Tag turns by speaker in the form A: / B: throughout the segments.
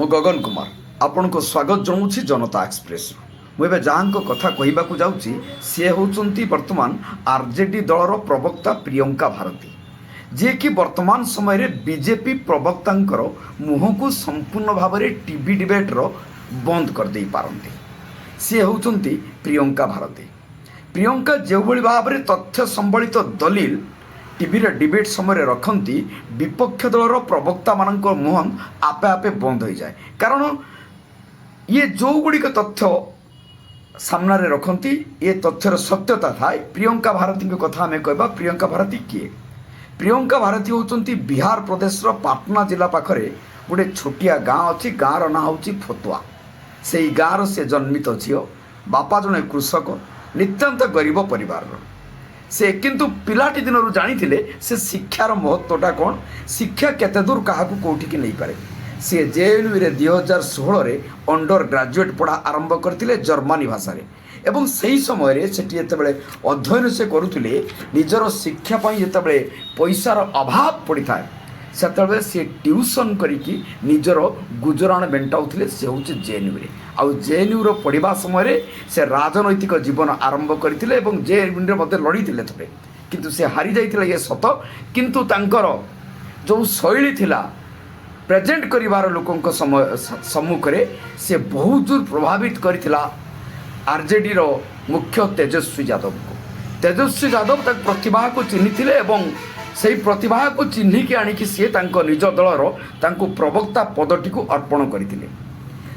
A: मु गगन कुमार आपण को स्वागत जनाऊँगी जनता एक्सप्रेस मुझे जहाँ कथा कहवाक जाऊँगी सी होती वर्तमान आरजेडी दलर प्रवक्ता प्रियंका भारती जी कि वर्तमान समय बीजेपी प्रवक्ता मुह को संपूर्ण भाव में टीवी डिबेट्र बंद कर दे पारती सी होती प्रियंका भारती। प्रियंका जो भाव में तथ्य संबलित दलील टीवी डिबेट समय रखती विपक्ष दलर प्रवक्ता मान मुह आपे आपे बंद हो जाए कारण ये जो गुड़िक तथ्य सामने रखती ये तथ्यर सत्यता थाए। प्रियंका भारती कथा आम कह प्रियंका भारती किए प्रियंका भारती होती बिहार प्रदेश पाटना जिला पाखरे गोटे छोटिया गाँ अच्छी गाँर ना हूँ फतुआ से गाँर से जन्मित झील बापा जड़े कृषक नितांत गरीब परिवार से किंतु पिलाटी दिन जानी से शिक्षार महत्वटा कौन शिक्षा केते दूर क्या कौटिकी नहीं पारे सी जेएनयू रे 2016 अंडर ग्रेजुएट पढ़ा आरंभ करते जर्मनी भाषा एवं सही समय से अध्ययन से करुले निजर शिक्षापी जिते पैसार अभाव पड़ी था से सी ट्यूशन करिकी निजर गुजराण मेटाऊले से हूँ जेएनयू रे आउ जेएनयू पढ़ा समय से राजनैतिक जीवन आरंभ करते जेएनयू लड़ी थे किंतु से हारी जाइए ये सत किंतु तांकर जो शैली थिला प्रेजेंट करिवार लोकों सम्मुख में से बहुत जोर प्रभावित करथिला आरजेडी रो मुख्य तेजस्वी यादव को। तेजस्वी यादव तक प्रतिभा को चिन्हिथिले एवं सही प्रतिभा को चिन्हिकी आनिकी सी निज दलर तांको प्रवक्ता पदटी को अर्पण करथिले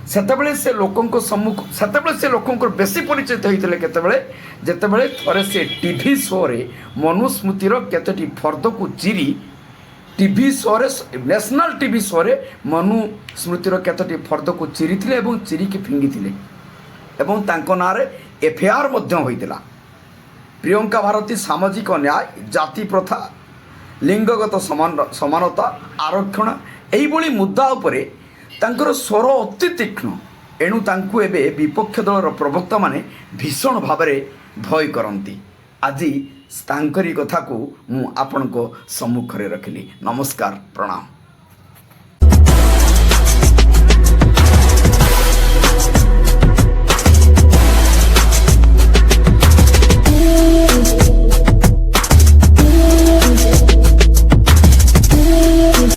A: सेतेबेले से लोकों सम्मुख सेतेबेले से लोकों बेसी परिचित होइथिले केतेबेले जेतेबेले थरे से टीवी शो रे मनुस्मृतिर केतेटी फर्द को चिरी टीवी शो रे नेशनल टीवी शो रे मनु स्मृतिर केतोटी फर्द को चिरी थिले एवं चिरिकी फिंगी एवं तांको नारे एफआईआर मध्य होइतिला। प्रियंका भारती सामाजिक न्याय जाति प्रथा लिंगगत समानता आरक्षण एही मुद्दा उपरे तांकर स्वर अति तीक्ष्ण एणु तांकु एबे विपक्ष दलर प्रवक्ता माने भीषण भाव में भय करती। आज तांकरी कथा को मु आपण को सम्मुख रे रखिली। नमस्कार प्रणाम।